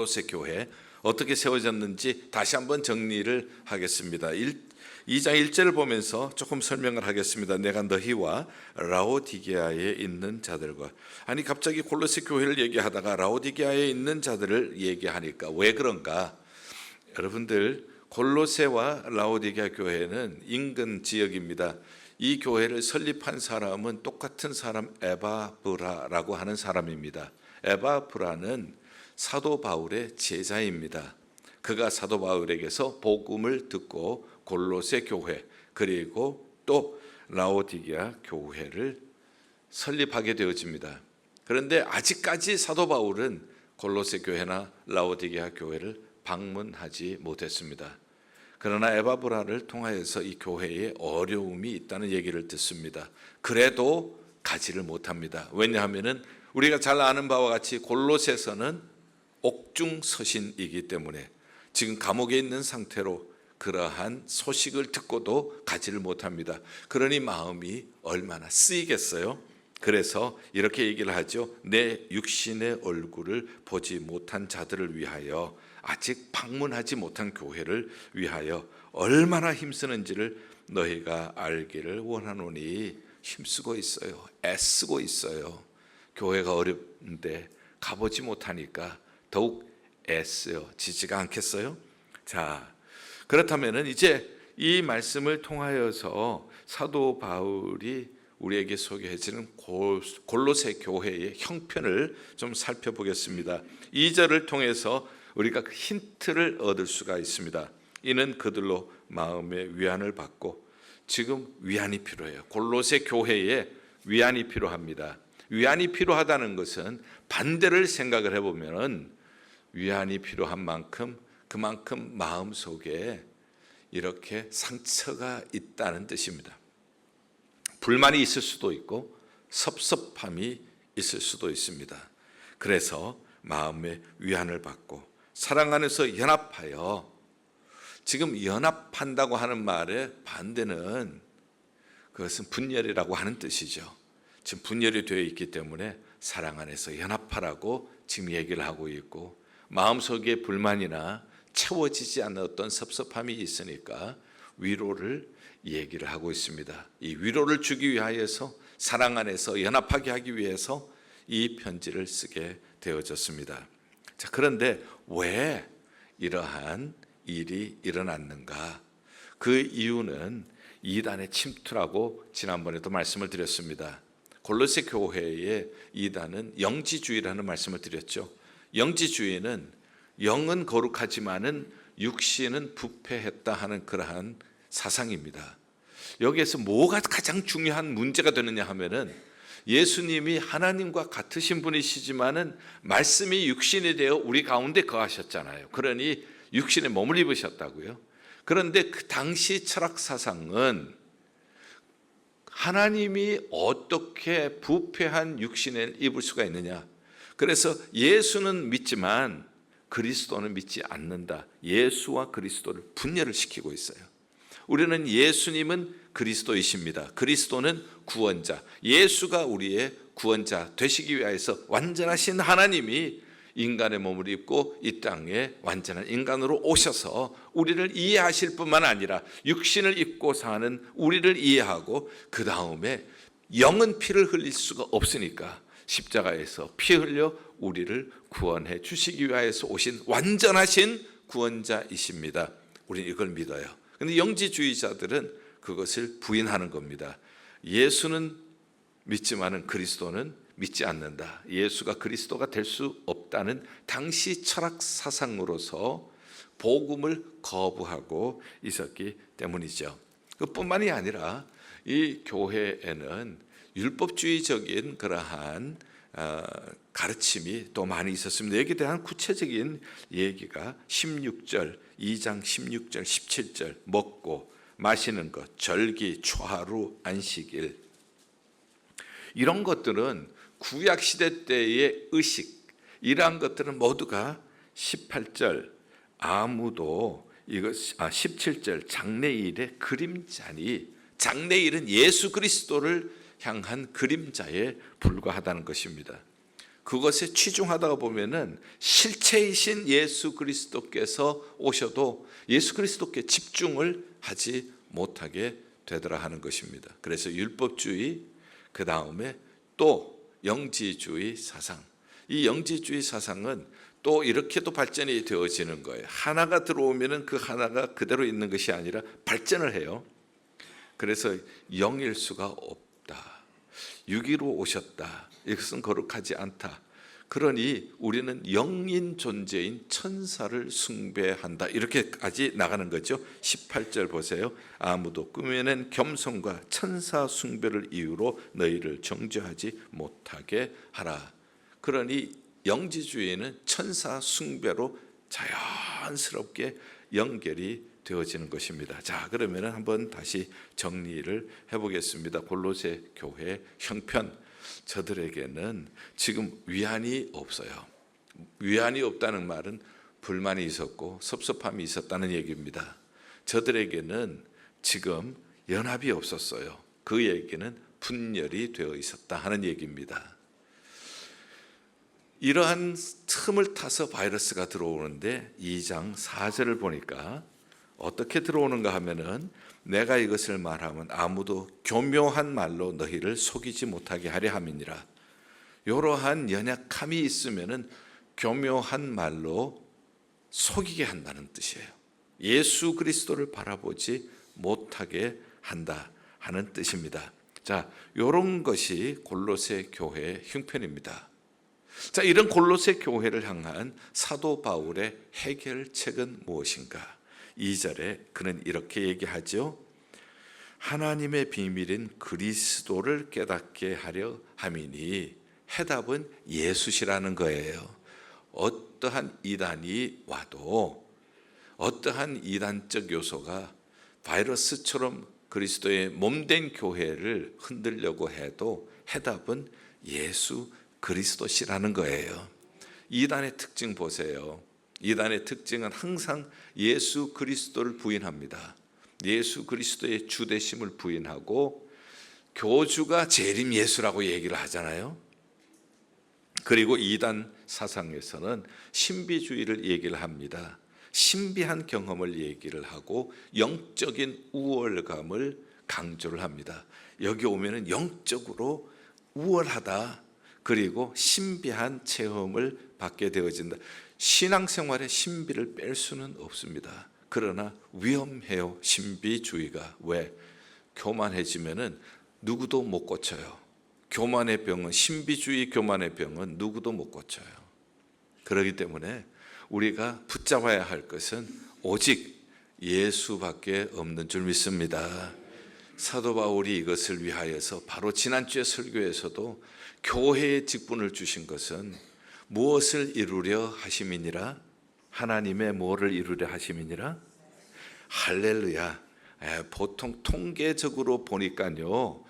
골로새 교회 어떻게 세워졌는지 다시 한번 정리를 하겠습니다. 2장 1절을 보면서 조금 설명을 하겠습니다. 내가 너희와 라오디게아에 있는 자들과, 아니 갑자기 골로새 교회를 얘기하다가 라오디게아에 있는 자들을 얘기하니까 왜 그런가? 여러분들, 골로새와 라오디게아 교회는 인근 지역입니다. 이 교회를 설립한 사람은 똑같은 사람 에바브라라고 하는 사람입니다. 에바브라는 사도 바울의 제자입니다. 그가 사도 바울에게서 복음을 듣고 골로새 교회 그리고 또 라오디게아 교회를 설립하게 되어집니다. 그런데 아직까지 사도 바울은 골로새 교회나 라오디게아 교회를 방문하지 못했습니다. 그러나 에바브라를 통하여서 이 교회에 어려움이 있다는 얘기를 듣습니다. 그래도 가지를 못합니다. 왜냐하면 우리가 잘 아는 바와 같이 골로새서는 옥중서신이기 때문에 지금 감옥에 있는 상태로 그러한 소식을 듣고도 가지를 못합니다. 그러니 마음이 얼마나 쓰이겠어요? 그래서 이렇게 얘기를 하죠. 내 육신의 얼굴을 보지 못한 자들을 위하여, 아직 방문하지 못한 교회를 위하여 얼마나 힘쓰는지를 너희가 알기를 원하노니. 힘쓰고 있어요. 애쓰고 있어요. 교회가 어렵는데 가보지 못하니까 더욱 애쓰지가 않겠어요? 자, 그렇다면 이제 이 말씀을 통하여서 사도 바울이 우리에게 소개해주는 골로새 교회의 형편을 좀 살펴보겠습니다. 2절을 통해서 우리가 그 힌트를 얻을 수가 있습니다. 이는 그들로 마음의 위안을 받고, 지금 위안이 필요해요. 골로새 교회에 위안이 필요합니다. 위안이 필요하다는 것은 반대를 생각을 해보면 위안이 필요한 만큼 그만큼 마음속에 이렇게 상처가 있다는 뜻입니다. 불만이 있을 수도 있고 섭섭함이 있을 수도 있습니다. 그래서 마음의 위안을 받고 사랑 안에서 연합하여, 지금 연합한다고 하는 말의 반대는 그것은 분열이라고 하는 뜻이죠. 지금 분열이 되어 있기 때문에 사랑 안에서 연합하라고 지금 얘기를 하고 있고, 마음속에 불만이나 채워지지 않는 어떤 섭섭함이 있으니까 위로를 얘기를 하고 있습니다. 이 위로를 주기 위하여서 사랑 안에서 연합하게 하기 위해서 이 편지를 쓰게 되어졌습니다. 자, 그런데 왜 이러한 일이 일어났는가? 그 이유는 이단의 침투라고 지난번에도 말씀을 드렸습니다. 골로새 교회의 이단은 영지주의라는 말씀을 드렸죠. 영지주의는 영은 거룩하지만은 육신은 부패했다 하는 그러한 사상입니다. 여기에서 뭐가 가장 중요한 문제가 되느냐 하면은, 예수님이 하나님과 같으신 분이시지만은 말씀이 육신이 되어 우리 가운데 거하셨잖아요. 그러니 육신에 몸을 입으셨다고요. 그런데 그 당시 철학 사상은 하나님이 어떻게 부패한 육신을 입을 수가 있느냐. 그래서 예수는 믿지만 그리스도는 믿지 않는다. 예수와 그리스도를 분열을 시키고 있어요. 우리는 예수님은 그리스도이십니다. 그리스도는 구원자, 예수가 우리의 구원자 되시기 위해서 완전하신 하나님이 인간의 몸을 입고 이 땅에 완전한 인간으로 오셔서 우리를 이해하실 뿐만 아니라 육신을 입고 사는 우리를 이해하고, 그 다음에 영은 피를 흘릴 수가 없으니까 십자가에서 피 흘려 우리를 구원해 주시기 위해서 오신 완전하신 구원자이십니다. 우리는 이걸 믿어요. 그런데 영지주의자들은 그것을 부인하는 겁니다. 예수는 믿지만은 그리스도는 믿지 않는다. 예수가 그리스도가 될 수 없다는 당시 철학 사상으로서 복음을 거부하고 있었기 때문이죠. 그뿐만이 아니라 이 교회에는 율법주의적인 그러한 가르침이 또 많이 있었습니다. 여기에 대한 구체적인 얘기가 16절, 2장 16절, 17절, 먹고 마시는 것, 절기, 초하루, 안식일, 이런 것들은 구약시대 때의 의식, 이러한 것들은 모두가 18절 아무도 17절 장래일의 그림자니, 장래일은 예수 그리스도를 향한 그림자에 불과하다는 것입니다. 그것에 치중하다가 보면은 실체이신 예수 그리스도께서 오셔도 예수 그리스도께 집중을 하지 못하게 되더라 하는 것입니다. 그래서 율법주의, 그 다음에 또 영지주의 사상, 이 영지주의 사상은 또 이렇게 또 발전이 되어지는 거예요. 하나가 들어오면은 그 하나가 그대로 있는 것이 아니라 발전을 해요. 그래서 영일 수가 없다, 육위로 오셨다, 이것은 거룩하지 않다, 그러니 우리는 영인 존재인 천사를 숭배한다, 이렇게까지 나가는 거죠. 18절 보세요. 아무도 꿈에는 겸손과 천사 숭배를 이유로 너희를 정죄하지 못하게 하라. 그러니 영지주의는 천사 숭배로 자연스럽게 연결이 되어지는 것입니다. 자, 그러면 한번 다시 정리를 해보겠습니다. 골로새 교회 형편, 저들에게는 지금 위안이 없어요. 위안이 없다는 말은 불만이 있었고 섭섭함이 있었다는 얘기입니다. 저들에게는 지금 연합이 없었어요. 그 얘기는 분열이 되어 있었다 하는 얘기입니다. 이러한 틈을 타서 바이러스가 들어오는데 2장 4절을 보니까 어떻게 들어오는가 하면은 내가 이것을 말하면 아무도 교묘한 말로 너희를 속이지 못하게 하려 함이니라. 이러한 연약함이 있으면은 교묘한 말로 속이게 한다는 뜻이에요. 예수 그리스도를 바라보지 못하게 한다 하는 뜻입니다. 자, 이런 것이 골로새 교회의 형편입니다. 자, 이런 골로새 교회를 향한 사도 바울의 해결책은 무엇인가? 2절에 그는 이렇게 얘기하죠. 하나님의 비밀인 그리스도를 깨닫게 하려 함이니, 해답은 예수시라는 거예요. 어떠한 이단이 와도, 어떠한 이단적 요소가 바이러스처럼 그리스도의 몸된 교회를 흔들려고 해도 해답은 예수 그리스도시라는 거예요. 이단의 특징 보세요. 이단의 특징은 항상 예수 그리스도를 부인합니다. 예수 그리스도의 주되심을 부인하고 교주가 재림 예수라고 얘기를 하잖아요. 그리고 이단 사상에서는 신비주의를 얘기를 합니다. 신비한 경험을 얘기를 하고 영적인 우월감을 강조를 합니다. 여기 오면은 영적으로 우월하다, 그리고 신비한 체험을 받게 되어진다. 신앙생활의 신비를 뺄 수는 없습니다. 그러나 위험해요, 신비주의가. 왜? 교만해지면은 누구도 못 고쳐요. 교만의 병은, 신비주의 교만의 병은 누구도 못 고쳐요. 그렇기 때문에 우리가 붙잡아야 할 것은 오직 예수밖에 없는 줄 믿습니다. 사도 바울이 이것을 위하여서 바로 지난주에 설교에서도 교회의 직분을 주신 것은 무엇을 이루려 하심이니라? 하나님의 뭐를 이루려 하심이니라? 할렐루야. 보통 통계적으로 보니까요,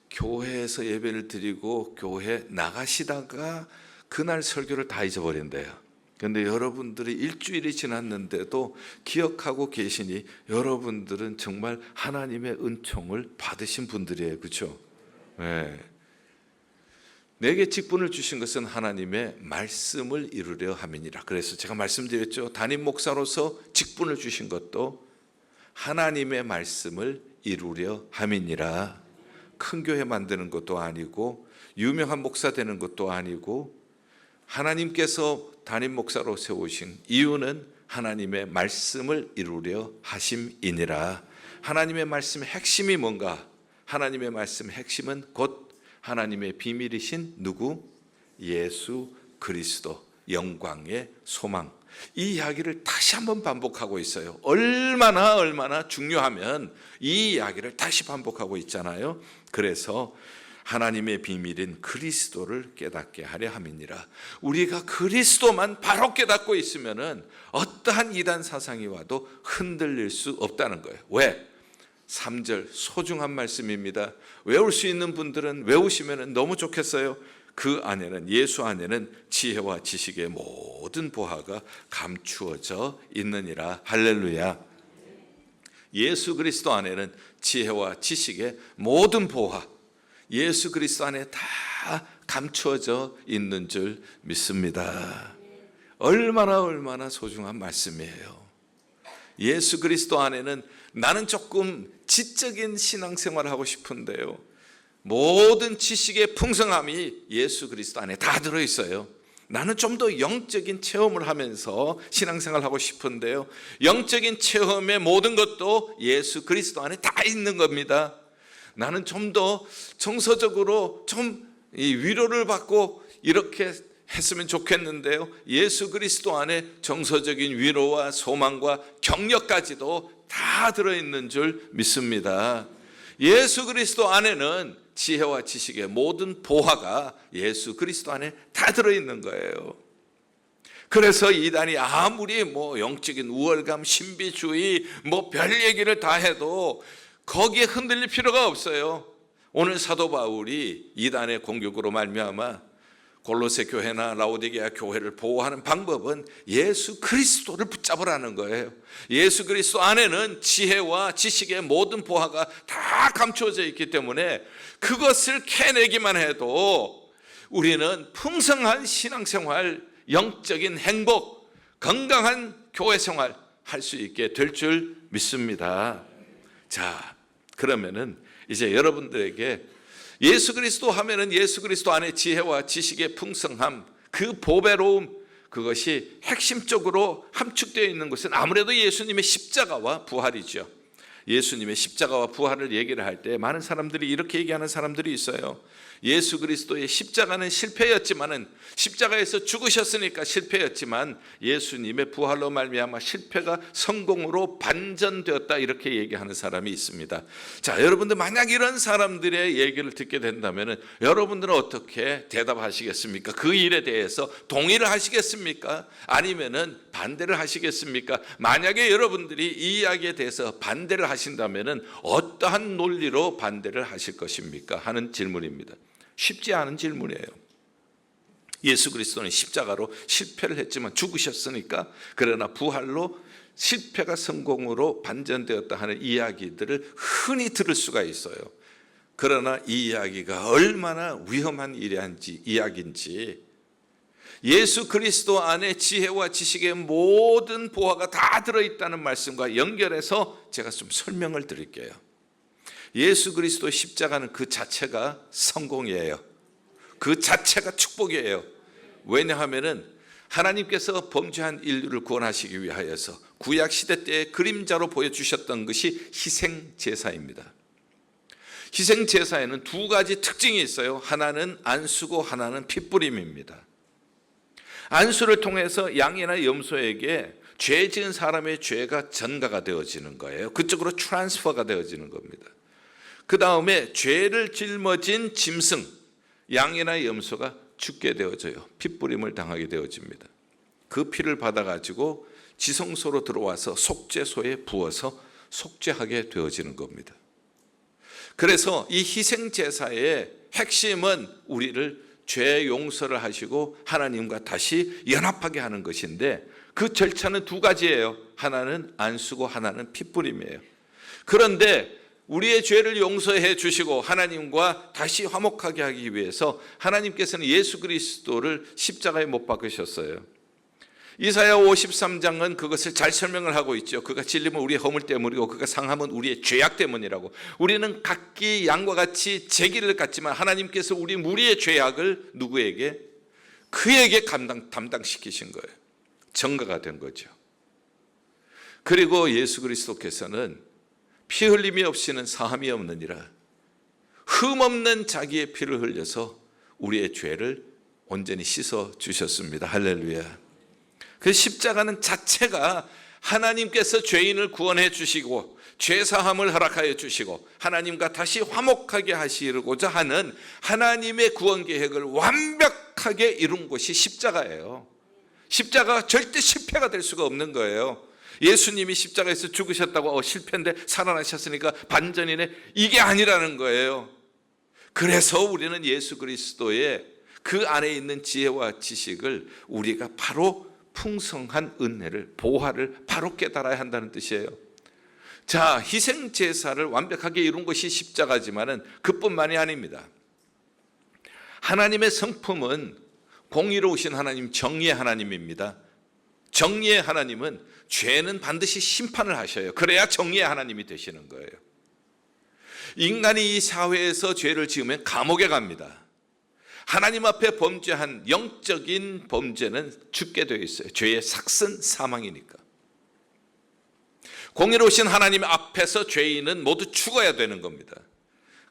교회에서 예배를 드리고 교회 나가시다가 그날 설교를 다 잊어버린대요. 그런데 여러분들이 일주일이 지났는데도 기억하고 계시니 여러분들은 정말 하나님의 은총을 받으신 분들이에요. 그렇죠? 네. 내게 직분을 주신 것은 하나님의 말씀을 이루려 함이니라. 그래서 제가 말씀드렸죠. 담임 목사로서 직분을 주신 것도 하나님의 말씀을 이루려 함이니라. 큰 교회 만드는 것도 아니고 유명한 목사 되는 것도 아니고, 하나님께서 담임 목사로 세우신 이유는 하나님의 말씀을 이루려 하심이니라. 하나님의 말씀의 핵심이 뭔가? 하나님의 말씀의 핵심은 곧 하나님의 비밀이신 누구? 예수 그리스도, 영광의 소망. 이 이야기를 다시 한번 반복하고 있어요. 얼마나 중요하면 이 이야기를 다시 반복하고 있잖아요. 그래서 하나님의 비밀인 그리스도를 깨닫게 하려 함이니라. 우리가 그리스도만 바로 깨닫고 있으면은 어떠한 이단 사상이 와도 흔들릴 수 없다는 거예요. 왜? 3절 소중한 말씀입니다. 외울 수 있는 분들은 외우시면 너무 좋겠어요. 그 안에는, 예수 안에는 지혜와 지식의 모든 보화가 감추어져 있느니라. 할렐루야. 예수 그리스도 안에는 지혜와 지식의 모든 보화, 예수 그리스도 안에 다 감추어져 있는 줄 믿습니다. 얼마나 소중한 말씀이에요. 예수 그리스도 안에는 나는 조금 지적인 신앙생활을 하고 싶은데요, 모든 지식의 풍성함이 예수 그리스도 안에 다 들어있어요. 나는 좀 더 영적인 체험을 하면서 신앙생활을 하고 싶은데요, 영적인 체험의 모든 것도 예수 그리스도 안에 다 있는 겁니다. 나는 좀 더 정서적으로 좀 위로를 받고 이렇게 했으면 좋겠는데요, 예수 그리스도 안에 정서적인 위로와 소망과 격려까지도 다 들어있는 줄 믿습니다. 예수 그리스도 안에는 지혜와 지식의 모든 보화가 예수 그리스도 안에 다 들어있는 거예요. 그래서 이단이 아무리 영적인 우월감, 신비주의 별 얘기를 다 해도 거기에 흔들릴 필요가 없어요. 오늘 사도 바울이 이단의 공격으로 말미암아 골로새 교회나 라오디게아 교회를 보호하는 방법은 예수 그리스도를 붙잡으라는 거예요. 예수 그리스도 안에는 지혜와 지식의 모든 보화가 다 감추어져 있기 때문에 그것을 캐내기만 해도 우리는 풍성한 신앙생활, 영적인 행복, 건강한 교회생활 할 수 있게 될 줄 믿습니다. 자, 그러면은 이제 여러분들에게 예수 그리스도 하면은 예수 그리스도 안에 지혜와 지식의 풍성함, 그 보배로움, 그것이 핵심적으로 함축되어 있는 것은 아무래도 예수님의 십자가와 부활이죠. 예수님의 십자가와 부활을 얘기를 할 때 많은 사람들이 이렇게 얘기하는 사람들이 있어요. 예수 그리스도의 십자가는 실패였지만은, 십자가에서 죽으셨으니까 실패였지만 예수님의 부활로 말미암아 실패가 성공으로 반전되었다, 이렇게 얘기하는 사람이 있습니다. 자, 여러분들 만약 이런 사람들의 얘기를 듣게 된다면은 여러분들은 어떻게 대답하시겠습니까? 그 일에 대해서 동의를 하시겠습니까? 아니면은 반대를 하시겠습니까? 만약에 여러분들이 이 이야기에 대해서 반대를 하신다면은 어떠한 논리로 반대를 하실 것입니까? 하는 질문입니다. 쉽지 않은 질문이에요. 예수 그리스도는 십자가로 실패를 했지만 죽으셨으니까, 그러나 부활로 실패가 성공으로 반전되었다 하는 이야기들을 흔히 들을 수가 있어요. 그러나 이 이야기가 얼마나 위험한 이야기인지, 예수 그리스도 안에 지혜와 지식의 모든 보화가 다 들어있다는 말씀과 연결해서 제가 좀 설명을 드릴게요. 예수 그리스도의 십자가는 그 자체가 성공이에요. 그 자체가 축복이에요. 왜냐하면은 하나님께서 범죄한 인류를 구원하시기 위하여서 구약 시대 때의 그림자로 보여주셨던 것이 희생 제사입니다. 희생 제사에는 두 가지 특징이 있어요. 하나는 안수고 하나는 핏부림입니다. 안수를 통해서 양이나 염소에게 죄 지은 사람의 죄가 전가가 되어지는 거예요. 그쪽으로 트랜스퍼가 되어지는 겁니다. 그 다음에 죄를 짊어진 짐승, 양이나 염소가 죽게 되어져요. 핏부림을 당하게 되어집니다. 그 피를 받아가지고 지성소로 들어와서 속죄소에 부어서 속죄하게 되어지는 겁니다. 그래서 이 희생제사의 핵심은 우리를 죄 용서를 하시고 하나님과 다시 연합하게 하는 것인데, 그 절차는 두 가지예요. 하나는 안수고 하나는 핏부림이에요. 그런데 우리의 죄를 용서해 주시고 하나님과 다시 화목하게 하기 위해서 하나님께서는 예수 그리스도를 십자가에 못 박으셨어요. 이사야 53장은 그것을 잘 설명을 하고 있죠. 그가 찔리면 우리의 허물 때문이고 그가 상함은 우리의 죄악 때문이라고. 우리는 각기 양과 같이 제기를 갖지만 하나님께서 우리의 죄악을 누구에게? 그에게 담당시키신 거예요. 전가가 된 거죠. 그리고 예수 그리스도께서는 피 흘림이 없이는 사함이 없느니라, 흠없는 자기의 피를 흘려서 우리의 죄를 온전히 씻어 주셨습니다. 할렐루야. 그 십자가는 자체가 하나님께서 죄인을 구원해 주시고 죄사함을 허락하여 주시고 하나님과 다시 화목하게 하시고자 하는 하나님의 구원 계획을 완벽하게 이룬 것이 십자가예요. 십자가가 절대 실패가 될 수가 없는 거예요. 예수님이 십자가에서 죽으셨다고 실패인데 살아나셨으니까 반전이네, 이게 아니라는 거예요. 그래서 우리는 예수 그리스도의 그 안에 있는 지혜와 지식을 우리가 바로 풍성한 은혜를, 보화를 바로 깨달아야 한다는 뜻이에요. 자, 희생제사를 완벽하게 이룬 것이 십자가지만은 그뿐만이 아닙니다. 하나님의 성품은 공의로우신 하나님, 정의의 하나님입니다. 정의의 하나님은 죄는 반드시 심판을 하셔요. 그래야 정의의 하나님이 되시는 거예요. 인간이 이 사회에서 죄를 지으면 감옥에 갑니다. 하나님 앞에 범죄한 영적인 범죄는 죽게 되어 있어요. 죄의 삭은 사망이니까. 공의로우신 하나님 앞에서 죄인은 모두 죽어야 되는 겁니다.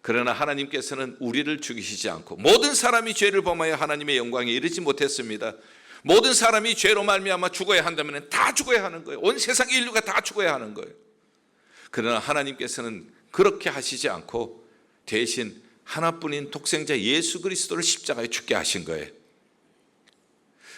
그러나 하나님께서는 우리를 죽이시지 않고 모든 사람이 죄를 범하여 하나님의 영광에 이르지 못했습니다. 모든 사람이 죄로 말미암아 죽어야 한다면 다 죽어야 하는 거예요. 온 세상 인류가 다 죽어야 하는 거예요. 그러나 하나님께서는 그렇게 하시지 않고 대신 하나뿐인 독생자 예수 그리스도를 십자가에 죽게 하신 거예요.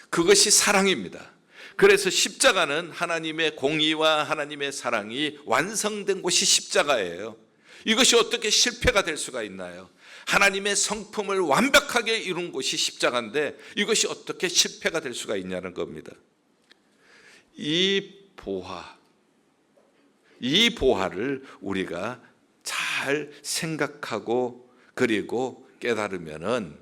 그것이 사랑입니다. 그래서 십자가는 하나님의 공의와 하나님의 사랑이 완성된 곳이 십자가예요. 이것이 어떻게 실패가 될 수가 있나요? 하나님의 성품을 완벽하게 이룬 곳이 십자가인데 이것이 어떻게 실패가 될 수가 있냐는 겁니다. 이 보화를 우리가 잘 생각하고 그리고 깨달으면은,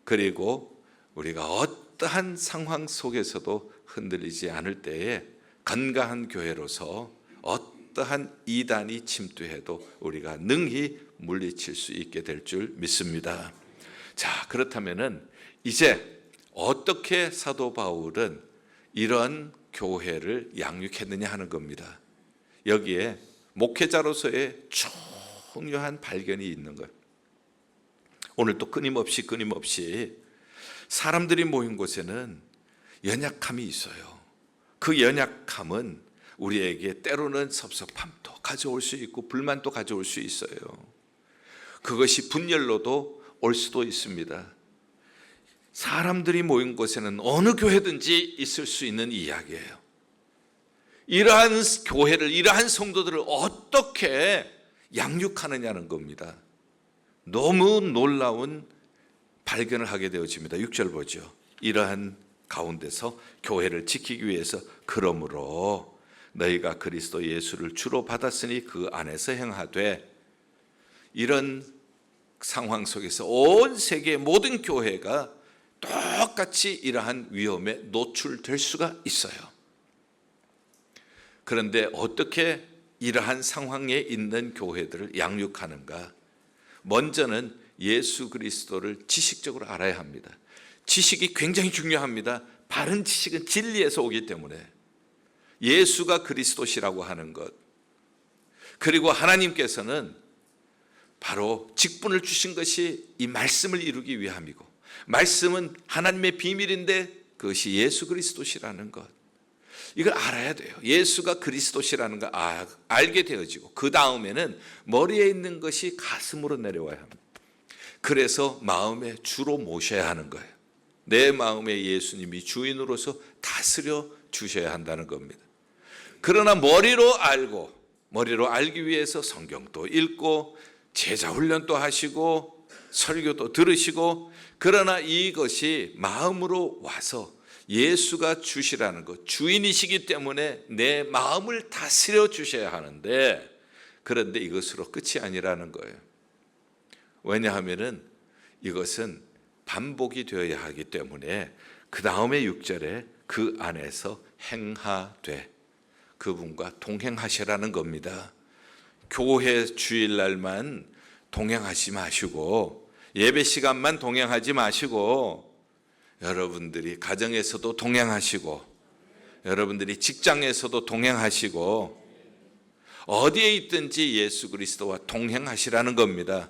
그리고 우리가 어떠한 상황 속에서도 흔들리지 않을 때에 건강한 교회로서 어떠한 이단이 침투해도 우리가 능히 물리칠 수 있게 될 줄 믿습니다. 자, 그렇다면은 이제 어떻게 사도 바울은 이런 교회를 양육했느냐 하는 겁니다. 여기에 목회자로서의 중요한 발견이 있는 거예요. 오늘 또 끊임없이 사람들이 모인 곳에는 연약함이 있어요. 그 연약함은 우리에게 때로는 섭섭함도 가져올 수 있고 불만도 가져올 수 있어요. 그것이 분열로도 올 수도 있습니다. 사람들이 모인 곳에는 어느 교회든지 있을 수 있는 이야기예요. 이러한 교회를, 이러한 성도들을 어떻게 양육하느냐는 겁니다. 너무 놀라운 발견을 하게 되어집니다. 6절 보죠. 이러한 가운데서 교회를 지키기 위해서 그러므로 너희가 그리스도 예수를 주로 받았으니 그 안에서 행하되, 이런 상황 속에서 온 세계의 모든 교회가 똑같이 이러한 위험에 노출될 수가 있어요. 그런데 어떻게 이러한 상황에 있는 교회들을 양육하는가? 먼저는 예수 그리스도를 지식적으로 알아야 합니다. 지식이 굉장히 중요합니다. 바른 지식은 진리에서 오기 때문에 예수가 그리스도시라고 하는 것, 그리고 하나님께서는 바로 직분을 주신 것이 이 말씀을 이루기 위함이고, 말씀은 하나님의 비밀인데 그것이 예수 그리스도시라는 것, 이걸 알아야 돼요. 예수가 그리스도시라는 걸 알게 되어지고 그 다음에는 머리에 있는 것이 가슴으로 내려와야 합니다. 그래서 마음에 주로 모셔야 하는 거예요. 내 마음에 예수님이 주인으로서 다스려 주셔야 한다는 겁니다. 그러나 머리로 알기 위해서 성경도 읽고 제자 훈련도 하시고 설교도 들으시고, 그러나 이것이 마음으로 와서 예수가 주시라는 것, 주인이시기 때문에 내 마음을 다스려 주셔야 하는데, 그런데 이것으로 끝이 아니라는 거예요. 왜냐하면은 이것은 반복이 되어야 하기 때문에 그 다음에 6절에 그 안에서 행하되 그분과 동행하시라는 겁니다. 교회 주일날만 동행하지 마시고, 예배 시간만 동행하지 마시고, 여러분들이 가정에서도 동행하시고, 여러분들이 직장에서도 동행하시고, 어디에 있든지 예수 그리스도와 동행하시라는 겁니다.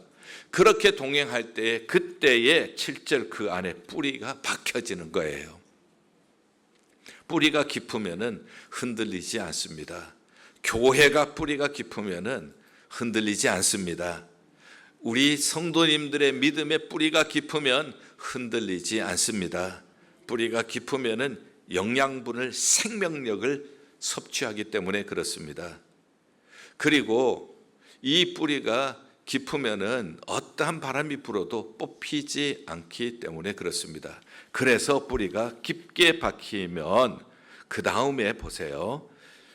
그렇게 동행할 때 그때에 7절 그 안에 뿌리가 박혀지는 거예요. 뿌리가 깊으면은 흔들리지 않습니다. 교회가 뿌리가 깊으면은 흔들리지 않습니다. 우리 성도님들의 믿음의 뿌리가 깊으면 흔들리지 않습니다. 뿌리가 깊으면은 영양분을, 생명력을 섭취하기 때문에 그렇습니다. 그리고 이 뿌리가 깊으면은 어떠한 바람이 불어도 뽑히지 않기 때문에 그렇습니다. 그래서 뿌리가 깊게 박히면 그 다음에 보세요.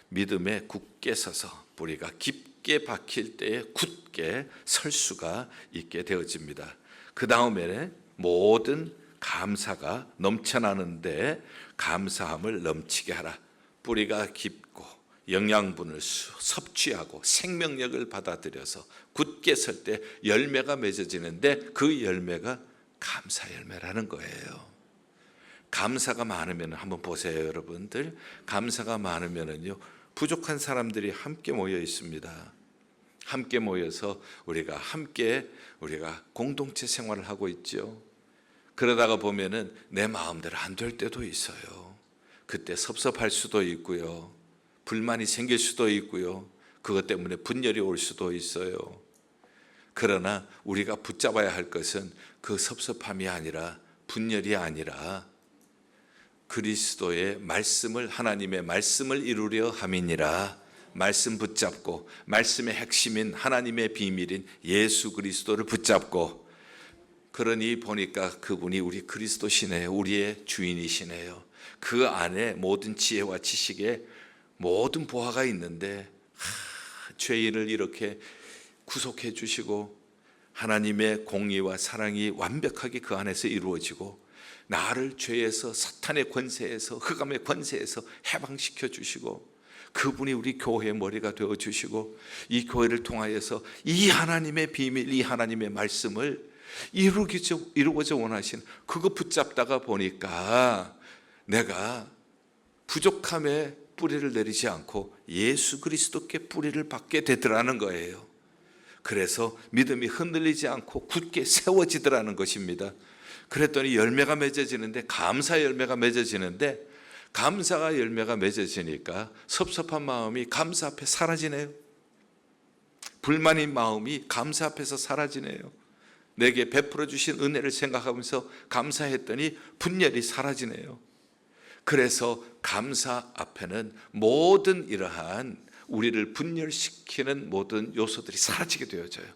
믿음에 굳게 서서 뿌리가 깊게 박힐 때에 굳게 설 수가 있게 되어집니다. 그 다음에 모든 감사가 넘쳐나는데 감사함을 넘치게 하라. 뿌리가 깊고 영양분을 섭취하고 생명력을 받아들여서 굳게 설 때 열매가 맺어지는데 그 열매가 감사 열매라는 거예요. 감사가 많으면 한번 보세요, 여러분들. 감사가 많으면은요, 부족한 사람들이 함께 모여 있습니다. 함께 모여서 우리가 공동체 생활을 하고 있죠. 그러다가 보면은 내 마음대로 안 될 때도 있어요. 그때 섭섭할 수도 있고요. 불만이 생길 수도 있고요. 그것 때문에 분열이 올 수도 있어요. 그러나 우리가 붙잡아야 할 것은 그 섭섭함이 아니라, 분열이 아니라 그리스도의 말씀을, 하나님의 말씀을 이루려 함이니라. 말씀 붙잡고 말씀의 핵심인 하나님의 비밀인 예수 그리스도를 붙잡고, 그러니 보니까 그분이 우리 그리스도시네요. 우리의 주인이시네요. 그 안에 모든 지혜와 지식에 모든 보화가 있는데 죄인을 이렇게 구속해 주시고 하나님의 공의와 사랑이 완벽하게 그 안에서 이루어지고 나를 죄에서, 사탄의 권세에서, 흑암의 권세에서 해방시켜 주시고, 그분이 우리 교회의 머리가 되어 주시고, 이 교회를 통하여서 이 하나님의 비밀, 이 하나님의 말씀을 이루고자 원하신 그거 붙잡다가 보니까 내가 부족함에 뿌리를 내리지 않고 예수 그리스도께 뿌리를 받게 되더라는 거예요. 그래서 믿음이 흔들리지 않고 굳게 세워지더라는 것입니다. 그랬더니 열매가 맺어지는데, 감사 열매가 맺어지는데, 감사가 열매가 맺어지니까 섭섭한 마음이 감사 앞에 사라지네요. 불만인 마음이 감사 앞에서 사라지네요. 내게 베풀어 주신 은혜를 생각하면서 감사했더니 분열이 사라지네요. 그래서 감사 앞에는 모든 이러한 우리를 분열시키는 모든 요소들이 사라지게 되어져요.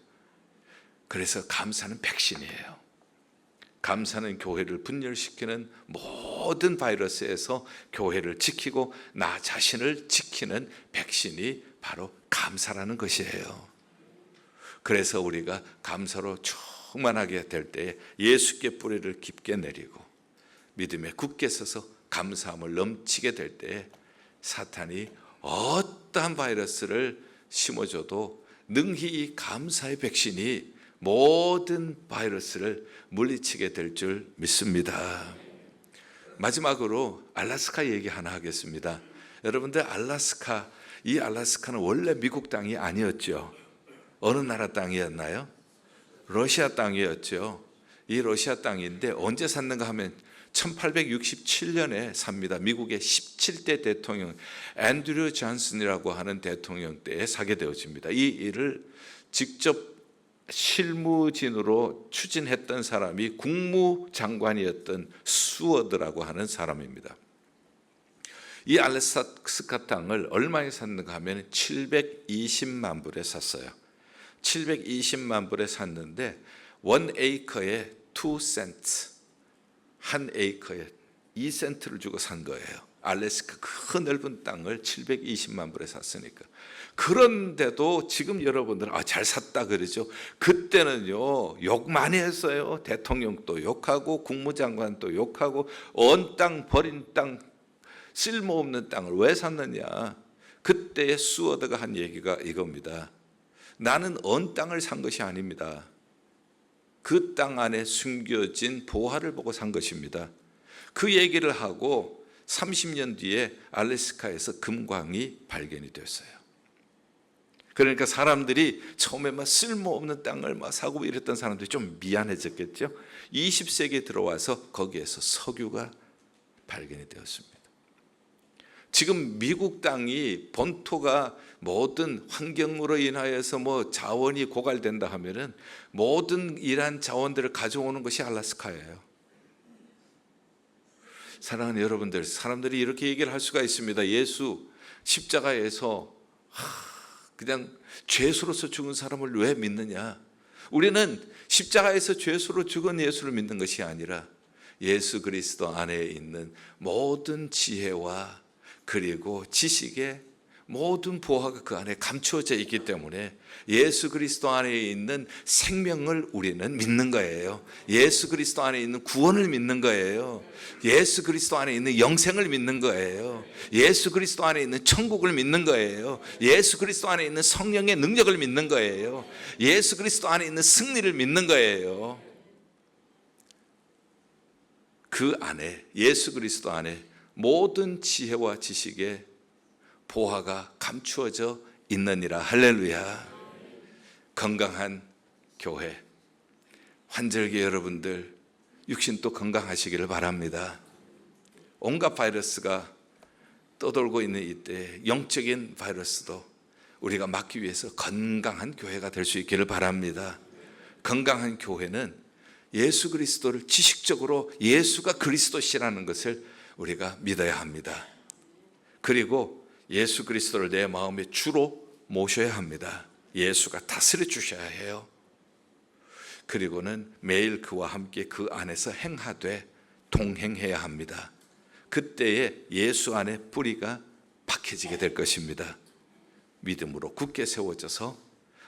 그래서 감사는 백신이에요. 감사는 교회를 분열시키는 모든 바이러스에서 교회를 지키고 나 자신을 지키는 백신이 바로 감사라는 것이에요. 그래서 우리가 감사로 충만하게 될 때에 예수께 뿌리를 깊게 내리고 믿음에 굳게 서서 감사함을 넘치게 될 때에 사탄이 어떠한 바이러스를 심어줘도 능히 이 감사의 백신이 모든 바이러스를 물리치게 될 줄 믿습니다. 마지막으로 알래스카 얘기 하나 하겠습니다. 여러분들, 이 알래스카는 원래 미국 땅이 아니었죠. 어느 나라 땅이었나요? 러시아 땅이었죠. 이 러시아 땅인데 언제 샀는가 하면 1867년에 삽니다. 미국의 17대 대통령 앤드류 존슨이라고 하는 대통령 때에 사게 되어집니다. 이 일을 직접 실무진으로 추진했던 사람이 국무장관이었던 수워드라고 하는 사람입니다. 이 알래스카 땅을 얼마에 샀는가 하면 720만 불에 샀어요. 720만 불에 샀는데 1에이커에 2센트, 한 에이커에 2센트를 주고 산 거예요. 알래스카 그 넓은 땅을 720만 불에 샀으니까. 그런데도 지금 여러분들은 잘 샀다 그러죠. 그때는요, 욕 많이 했어요. 대통령도 욕하고 국무장관도 욕하고, 언 땅, 버린 땅, 쓸모없는 땅을 왜 샀느냐. 그때의 수워드가 한 얘기가 이겁니다. 나는 언 땅을 산 것이 아닙니다. 그 땅 안에 숨겨진 보화를 보고 산 것입니다. 그 얘기를 하고 30년 뒤에 알래스카에서 금광이 발견이 됐어요. 그러니까 사람들이 처음에 막 쓸모없는 땅을 막 사고 이랬던 사람들이 좀 미안해졌겠죠. 20세기에 들어와서 거기에서 석유가 발견이 되었습니다. 지금 미국 땅이 본토가 모든 환경으로 인하여서 자원이 고갈된다 하면은 모든 이러한 자원들을 가져오는 것이 알래스카예요. 사랑하는 여러분들, 사람들이 이렇게 얘기를 할 수가 있습니다. 예수 십자가에서 그냥 죄수로서 죽은 사람을 왜 믿느냐? 우리는 십자가에서 죄수로 죽은 예수를 믿는 것이 아니라 예수 그리스도 안에 있는 모든 지혜와 그리고 지식에 모든 보화가 그 안에 감추어져 있기 때문에 예수 그리스도 안에 있는 생명을 우리는 믿는 거예요. 예수 그리스도 안에 있는 구원을 믿는 거예요. 예수 그리스도 안에 있는 영생을 믿는 거예요. 예수 그리스도 안에 있는 천국을 믿는 거예요. 예수 그리스도 안에 있는 성령의 능력을 믿는 거예요. 예수 그리스도 안에 있는 승리를 믿는 거예요. 그 안에, 예수 그리스도 안에 모든 지혜와 지식에 보화가 감추어져 있느니라. 할렐루야. 건강한 교회, 환절기 여러분들 육신도 건강하시기를 바랍니다. 온갖 바이러스가 떠돌고 있는 이때 영적인 바이러스도 우리가 막기 위해서 건강한 교회가 될 수 있기를 바랍니다. 건강한 교회는 예수 그리스도를 지식적으로 예수가 그리스도시라는 것을 우리가 믿어야 합니다. 그리고 예수 그리스도를 내 마음의 주로 모셔야 합니다. 예수가 다스려 주셔야 해요. 그리고는 매일 그와 함께 그 안에서 행하되 동행해야 합니다. 그때에 예수 안에 뿌리가 박혀지게 될 것입니다. 믿음으로 굳게 세워져서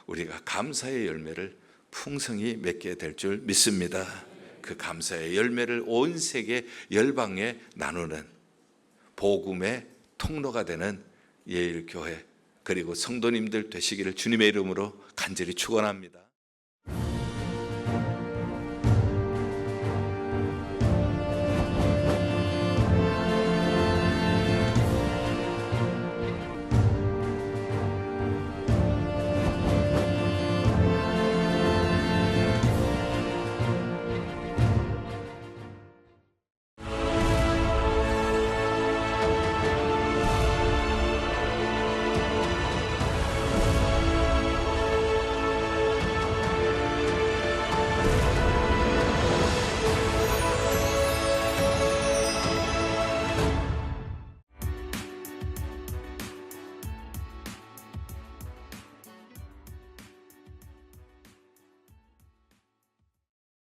우리가 감사의 열매를 풍성히 맺게 될 줄 믿습니다. 그 감사의 열매를 온 세계 열방에 나누는 복음의 통로가 되는 예일교회 그리고 성도님들 되시기를 주님의 이름으로 간절히 축원합니다.